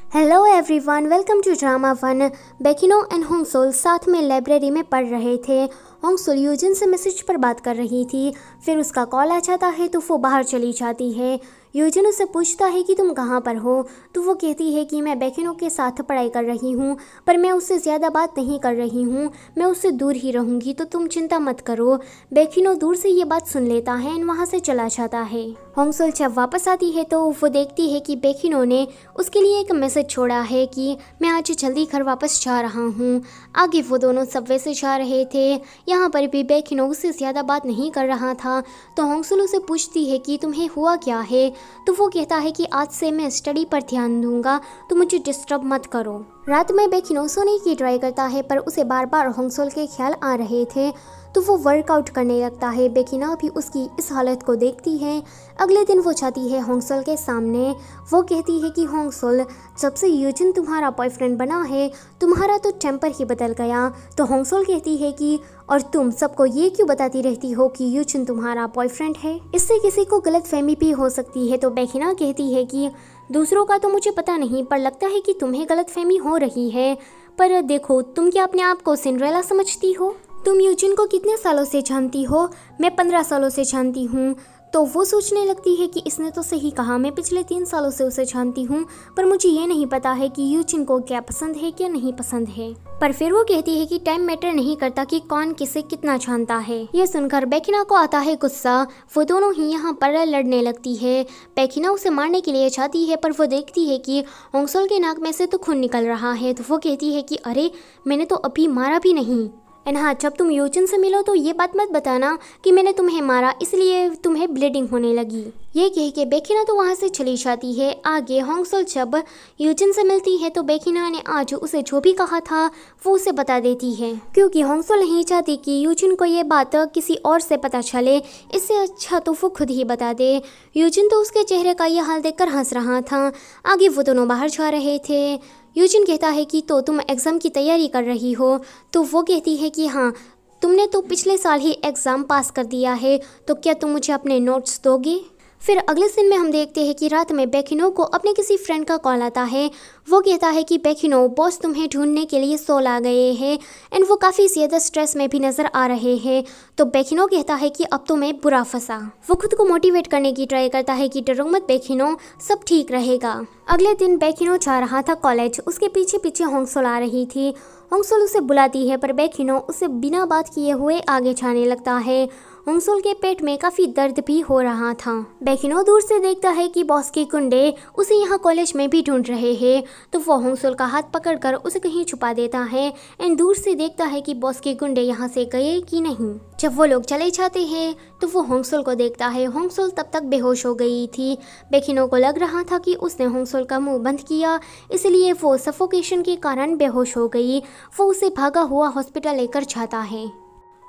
Hello everyone, welcome to drama one. बेकिनो and होंगसोल साथ में लाइब्रेरी में पढ़ रहे थे। होंगसोल यूजिन से मैसेज पर बात कर रही थी, फिर उसका कॉल आ जाता है तो वो बाहर चली जाती है। यूजिन उससे पूछता है कि तुम कहाँ पर हो, तो वो कहती है कि मैं बेकिनो के साथ पढ़ाई कर रही हूँ, पर मैं उससे ज़्यादा बात नहीं कर रही हूँ, मैं उससे दूर ही रहूँगी, तो तुम चिंता मत करो। बेकिनो दूर से ये बात सुन लेता है और वहाँ से चला जाता है। होंगसोल जब वापस आती है तो वो देखती है कि बेकिनो ने उसके लिए एक मैसेज छोड़ा है कि मैं आज जल्दी घर वापस जा रहा हूँ। आगे वो दोनों सबवे से जा रहे थे। यहाँ पर भी बेकिनो उससे ज़्यादा बात नहीं कर रहा था, तो होंगसोल उसे पूछती है कि तुम्हें हुआ क्या है, तो वो कहता है कि आज से मैं स्टडी पर ध्यान दूंगा, तो मुझे डिस्टर्ब मत करो। रात में बेकिनो सोने की ट्राई करता है, पर उसे बार बार होंगसोल के ख्याल आ रहे थे, तो वो वर्कआउट करने लगता है। बेकिना भी उसकी इस हालत को देखती है। अगले दिन वो जाती है होंगसोल के सामने। वो कहती है कि होंगसोल, जब से यूजिन तुम्हारा बॉयफ्रेंड बना है, तुम्हारा तो टेम्पर ही बदल गया। तो होंगसोल कहती है कि और तुम सबको ये क्यों बताती रहती हो कि यूजिन तुम्हारा बॉयफ्रेंड है, इससे किसी को गलतफहमी भी हो सकती है। तो बेकिना कहती है कि दूसरों का तो मुझे पता नहीं, पर लगता है कि तुम्हें गलतफहमी हो रही है। पर देखो, तुम क्या अपने आप को सिंड्रेला समझती हो? तुम यूजिन को कितने सालों से जानती हो? मैं 15 सालों से जानती हूँ। तो वो सोचने लगती है कि इसने तो सही कहा, मैं पिछले 3 सालों से उसे जानती हूँ, पर मुझे ये नहीं पता है कि यूजिन को क्या पसंद है क्या नहीं पसंद है। पर फिर वो कहती है कि टाइम मैटर नहीं करता कि कौन किसे कितना जानता है। ये सुनकर बेकिना को आता है गुस्सा। वो दोनों ही यहाँ पर लड़ने लगती है। बेकिना उसे मारने के लिए जाती है, पर वो देखती है कि होंगसोल के नाक में से तो खून निकल रहा है। तो वो कहती है कि अरे, मैंने तो अभी मारा भी नहीं। एंड हाँ, जब तुम यूजिन से मिलो तो ये बात मत बताना कि मैंने तुम्हें मारा, इसलिए तुम्हें ब्लीडिंग होने लगी। ये कह के बेकिना तो वहाँ से चली जाती है। आगे होंगसोल जब यूजिन से मिलती है तो बेकिना ने आज उसे जो भी कहा था वो उसे बता देती है, क्योंकि होंगसोल नहीं चाहती कि यूजिन को ये बात किसी और से पता चले। इससे अच्छा तो वो खुद ही बता दे। यूजिन तो उसके चेहरे का ये हाल देखकर हंस रहा था। आगे वो दोनों बाहर जा रहे थे। यूजिन कहता है कि तो तुम एग्ज़ाम की तैयारी कर रही हो? तो वो कहती है कि हाँ, तुमने तो पिछले साल ही एग्ज़ाम पास कर दिया है, तो क्या तुम मुझे अपने नोट्स दोगे? फिर अगले सीन में हम देखते हैं कि रात में बेकिनो को अपने किसी फ्रेंड का कॉल आता है। वो कहता है कि बेकिनो, बॉस तुम्हें ढूंढने के लिए सोल आ गए हैं एंड वो काफ़ी ज़्यादा स्ट्रेस में भी नज़र आ रहे हैं। तो बेकिनो कहता है कि अब तो मैं बुरा फंसा। वो खुद को मोटिवेट करने की ट्राई करता है कि डरो मत बेकिनो, सब ठीक रहेगा। अगले दिन बेकिनो जा रहा था कॉलेज। उसके पीछे पीछे होंगसोल आ रही थी। होंगसोल उसे बुलाती है, पर बेकिनो उसे बिना बात किए हुए आगे जाने लगता है। होंगसोल के पेट में काफ़ी दर्द भी हो रहा था। बेकिनो दूर से देखता है कि बॉस के गुंडे उसे यहाँ कॉलेज में भी ढूंढ रहे हैं, तो वो होंगसोल का हाथ पकड़कर उसे कहीं छुपा देता है एंड दूर से देखता है कि बॉस के गुंडे यहाँ से गए कि नहीं। जब वो लोग चले जाते हैं तो वो होंगसोल को देखता है। होंगसोल तब तक बेहोश हो गई थी। बेकिनो को लग रहा था कि उसने होंगसोल का मुंह बंद किया, इसलिए वो सफोकेशन के कारण बेहोश हो गई। वो उसे भागा हुआ हॉस्पिटल लेकर जाता है।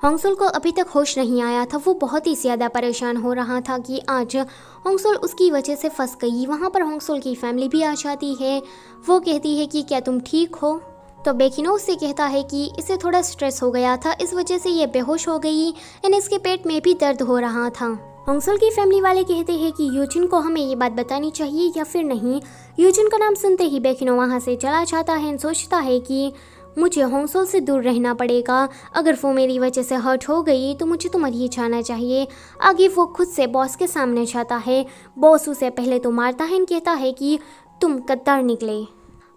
होंगसोल को अभी तक होश नहीं आया था। वो बहुत ही ज़्यादा परेशान हो रहा था कि आज होंगसोल उसकी वजह से फंस गई। वहाँ पर होंगसोल की फैमिली भी आ जाती है। वो कहती है कि क्या तुम ठीक हो? तो बेकिनो उससे कहता है कि इसे थोड़ा स्ट्रेस हो गया था, इस वजह से ये बेहोश हो गई एंड इसके पेट में भी दर्द हो रहा था। होंगसोल की फैमिली वाले कहते हैं कि यूजिन को हमें ये बात बतानी चाहिए या फिर नहीं। यूजिन का नाम सुनते ही बेकिनो वहाँ से चला जाता है एंड सोचता है कि मुझे होंगसोल से दूर रहना पड़ेगा। अगर वो मेरी वजह से हर्ट हो गई तो मुझे तो मर ही जाना चाहिए। आगे वो खुद से बॉस के सामने जाता है। बॉस उसे पहले तो मारता है और कहता है कि तुम गद्दार निकले,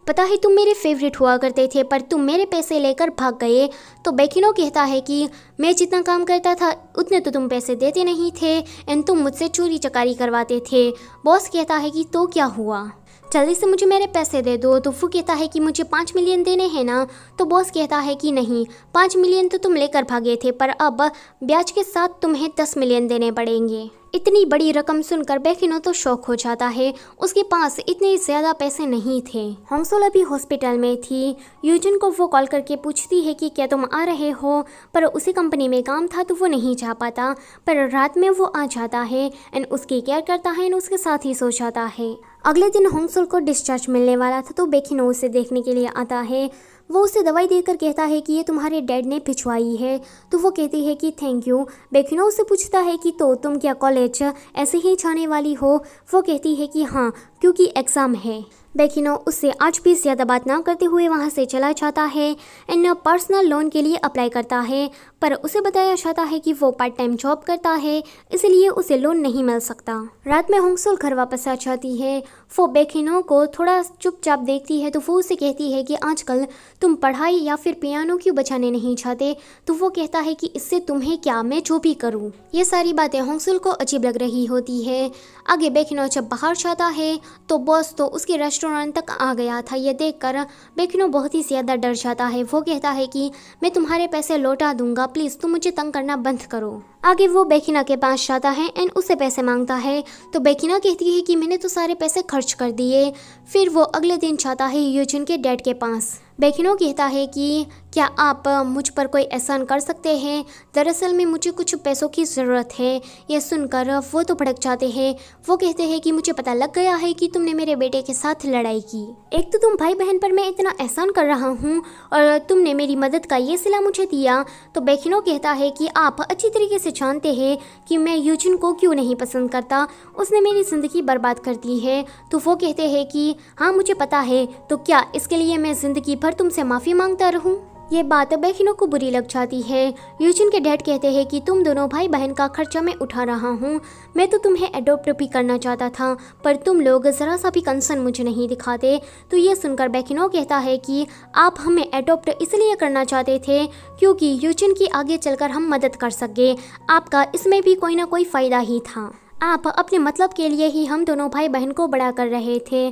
पता है तुम मेरे फेवरेट हुआ करते थे, पर तुम मेरे पैसे लेकर भाग गए। तो बेकिनो कहता है कि मैं जितना काम करता था उतने तो तुम पैसे देते नहीं थे एंड तुम मुझसे चोरी चकारी करवाते थे। बॉस कहता है कि तो क्या हुआ, जल्दी से मुझे मेरे पैसे दे दो। तो वो कहता है कि मुझे 5 मिलियन देने हैं ना। तो बॉस कहता है कि नहीं, 5 मिलियन तो तुम लेकर भागे थे, पर अब ब्याज के साथ तुम्हें 10 मिलियन देने पड़ेंगे। इतनी बड़ी रकम सुनकर बेकिनो तो शॉक हो जाता है। उसके पास इतने ज़्यादा पैसे नहीं थे। होंगसोल अभी हॉस्पिटल में थी। यूजिन को वो कॉल करके पूछती है कि क्या तुम आ रहे हो, पर उसी कंपनी में काम था तो वो नहीं जा पाता। पर रात में वो आ जाता है एंड उसकी केयर करता है एंड उसके साथ ही सो जाता है। अगले दिन होंगसोल को डिस्चार्ज मिलने वाला था, तो बेकिनो उसे देखने के लिए आता है। वो उसे दवाई देकर कहता है कि ये तुम्हारे डैड ने भिजवाई है। तो वो कहती है कि थैंक यू। बेकिनो उससे पूछता है कि तो तुम क्या कॉलेज ऐसे ही जाने वाली हो? वो कहती है कि हाँ, क्योंकि एग्ज़ाम है। बेकिनो उससे आज भी ज़्यादा बात ना करते हुए वहाँ से चला जाता है एंड पर्सनल लोन के लिए अप्लाई करता है, पर उसे बताया जाता है कि वो पार्ट टाइम जॉब करता है, इसलिए उसे लोन नहीं मिल सकता। रात में होंगसोल घर वापस आ जाती है। वो बेकिनो को थोड़ा चुपचाप देखती है तो वो उसे कहती है कि आजकल तुम पढ़ाई या फिर पियानो क्यों बजाने नहीं चाहते। तो वो कहता है कि इससे तुम्हें क्या, मैं जो भी करूँ। ये सारी बातें होंगसोल को अजीब लग रही होती है। आगे बेकिनो जब बाहर जाता है तो बॉस तो उसके रेस्टोरेंट तक आ गया था। ये देखकर बेकिनो बहुत ही ज़्यादा डर जाता है। वो कहता है कि मैं तुम्हारे पैसे लौटा दूंगा, प्लीज़ तुम मुझे तंग करना बंद करो। आगे वो बेकिना के पास जाता है एंड उससे पैसे मांगता है तो बेकिना कहती है कि मैंने तो सारे पैसे खर्च कर दिए। फिर वो अगले दिन जाता है यूजिन के डैड के पास। बेकिनो कहता है कि क्या आप मुझ पर कोई एहसान कर सकते हैं, दरअसल में मुझे कुछ पैसों की ज़रूरत है। यह सुनकर वो तो भड़क जाते हैं। वो कहते हैं कि मुझे पता लग गया है कि तुमने मेरे बेटे के साथ लड़ाई की। एक तो तुम भाई बहन पर मैं इतना एहसान कर रहा हूँ और तुमने मेरी मदद का ये सिला मुझे दिया। तो बेकिनो कहता है कि आप अच्छी तरीके से जानते हैं कि मैं यूजिन को क्यों नहीं पसंद करता, उसने मेरी ज़िंदगी बर्बाद कर दी है। तो वो कहते हैं कि हाँ मुझे पता है, तो क्या इसके लिए मैं ज़िंदगी भर तुमसे माफ़ी मांगता रहूं? ये बात बेकिनो को बुरी लग जाती है। यूजिन के डैड कहते हैं कि तुम दोनों भाई बहन का खर्चा मैं उठा रहा हूँ, मैं तो तुम्हें एडॉप्ट भी करना चाहता था, पर तुम लोग ज़रा सा भी कंसर्न मुझे नहीं दिखाते। तो ये सुनकर बेकिनो कहता है कि आप हमें एडॉप्ट इसलिए करना चाहते थे क्योंकि यूजिन की आगे चलकर हम मदद कर सके, आपका इसमें भी कोई ना कोई फ़ायदा ही था। आप अपने मतलब के लिए ही हम दोनों भाई बहन को बड़ा कर रहे थे।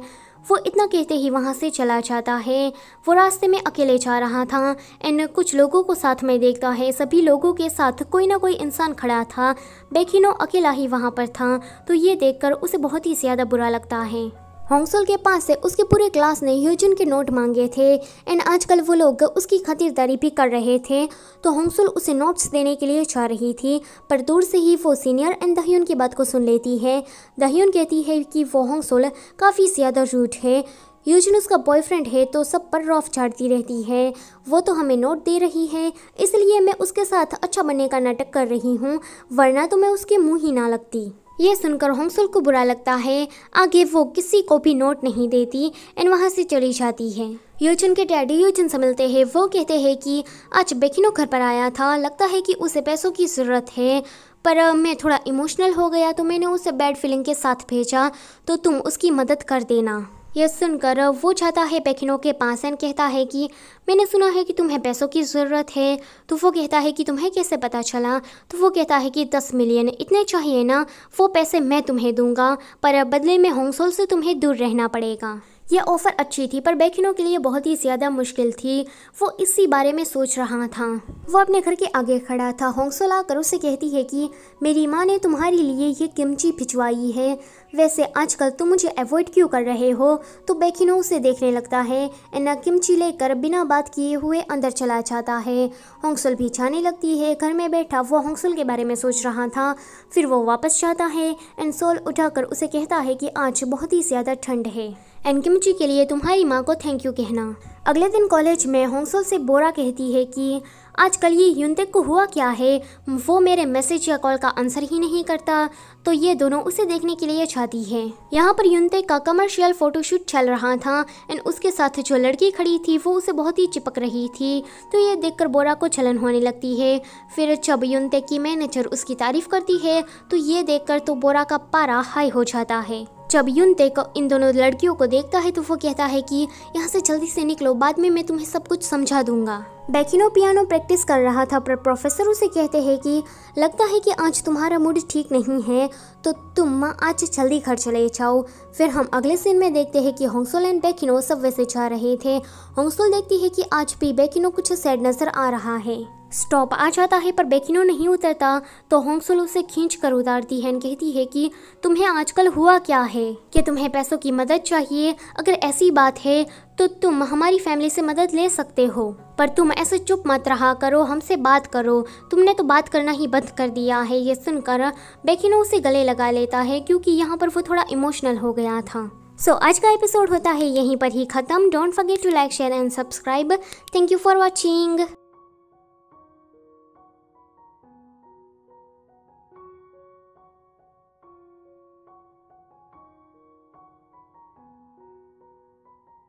वो इतना कहते ही वहाँ से चला जाता है। वो रास्ते में अकेले जा रहा था एंड कुछ लोगों को साथ में देखता है। सभी लोगों के साथ कोई ना कोई इंसान खड़ा था, बेकिनो अकेला ही वहाँ पर था। तो ये देखकर उसे बहुत ही ज़्यादा बुरा लगता है। होंगसोल के पास से उसके पूरे क्लास ने यूजिन के नोट मांगे थे एंड आजकल वो लोग उसकी खातिरदारी भी कर रहे थे। तो होंगसोल उसे नोट्स देने के लिए जा रही थी, पर दूर से ही वो सीनियर एंड दह्युन की बात को सुन लेती है। दह्युन कहती है कि वो होंगसोल काफ़ी ज़्यादा रूड है, यूजिन उसका बॉयफ्रेंड है तो सब पर रौफ झाड़ती रहती है। वो तो हमें नोट दे रही है, इसलिए मैं उसके साथ अच्छा बनने का नाटक कर रही हूँ, वरना तो मैं उसके मुँह ही ना लगती। ये सुनकर होंगसोल को बुरा लगता है। आगे वो किसी को भी नोट नहीं देती एंड वहाँ से चली जाती है। यूजिन के डैडी यूजिन से मिलते हैं। वो कहते हैं कि आज बेकिनो घर पर आया था, लगता है कि उसे पैसों की ज़रूरत है, पर मैं थोड़ा इमोशनल हो गया तो मैंने उसे बैड फीलिंग के साथ भेजा, तो तुम उसकी मदद कर देना। यह सुनकर वो जाता है बेकिनो के पास एंड कहता है कि मैंने सुना है कि तुम्हें पैसों की ज़रूरत है। तो वो कहता है कि तुम्हें कैसे पता चला। तो वो कहता है कि 10 मिलियन इतने चाहिए ना, वो पैसे मैं तुम्हें दूंगा, पर बदले में होंगसोल से तुम्हें दूर रहना पड़ेगा। यह ऑफ़र अच्छी थी पर बेकिनो के लिए बहुत ही ज़्यादा मुश्किल थी। वो इसी बारे में सोच रहा था। वो अपने घर के आगे खड़ा था। होंगसोल आकर उससे कहती है कि मेरी माँ ने तुम्हारे लिए ये किमची भिजवाई है, वैसे आजकल तुम मुझे अवॉइड क्यों कर रहे हो। तो बेकिनो उसे देखने लगता है एंड किमची लेकर बिना बात किए हुए अंदर चला जाता है। होंगसोल भी जाने लगती है। घर में बैठा वो होंगसोल के बारे में सोच रहा था। फिर वो वापस जाता है एंड सोल उठाकर उसे कहता है कि आज बहुत ही ज़्यादा ठंड है एंड किमची के लिए तुम्हारी माँ को थैंक यू कहना। अगले दिन कॉलेज में होंगसोल से बोरा कहती है कि आजकल ये युनतेक को हुआ क्या है, वो मेरे मैसेज या कॉल का आंसर ही नहीं करता। तो ये दोनों उसे देखने के लिए जाती है। यहाँ पर युनतेक का कमर्शियल फोटोशूट चल रहा था एंड उसके साथ जो लड़की खड़ी थी वो उसे बहुत ही चिपक रही थी। तो ये देखकर बोरा को जलन होने लगती है। फिर जब युनतेक की मैनेजर उसकी तारीफ करती है तो ये देखकर तो बोरा का पारा हाई हो जाता है। जब युनतेक इन दोनों लड़कियों को देखता है तो वो कहता है कि यहाँ से जल्दी से निकलो, बाद में मैं तुम्हें सब कुछ समझा दूंगा। बेकिनो पियानो प्रैक्टिस कर रहा था पर प्रोफेसर उसे कहते हैं कि लगता है कि आज तुम्हारा मूड ठीक नहीं है, तो तुम आज जल्दी घर चले जाओ। फिर हम अगले सीन में देखते हैं कि होंगसोल एंड बेकिनो सब वैसे जा रहे थे। होंगसोल देखती है कि आज भी बेकिनो कुछ सैड नजर आ रहा है। स्टॉप आ जाता है पर बेकिनो नहीं उतरता। तो होंगसोल उसे खींच कर उतारती है और कहती है कि तुम्हें आजकल हुआ क्या है, कि तुम्हें पैसों की मदद चाहिए। अगर ऐसी बात है तो तुम हमारी फैमिली से मदद ले सकते हो, पर तुम ऐसे चुप मत रहा करो, हमसे बात करो। तुमने तो बात करना ही बंद कर दिया है। ये सुनकर बेकिनो उसे गले लगा लेता है क्योंकि यहाँ पर वो थोड़ा इमोशनल हो गया था। सो आज का एपिसोड होता है यहीं पर ही ख़त्म। Don't forget to like, share and subscribe. Thank you for watching.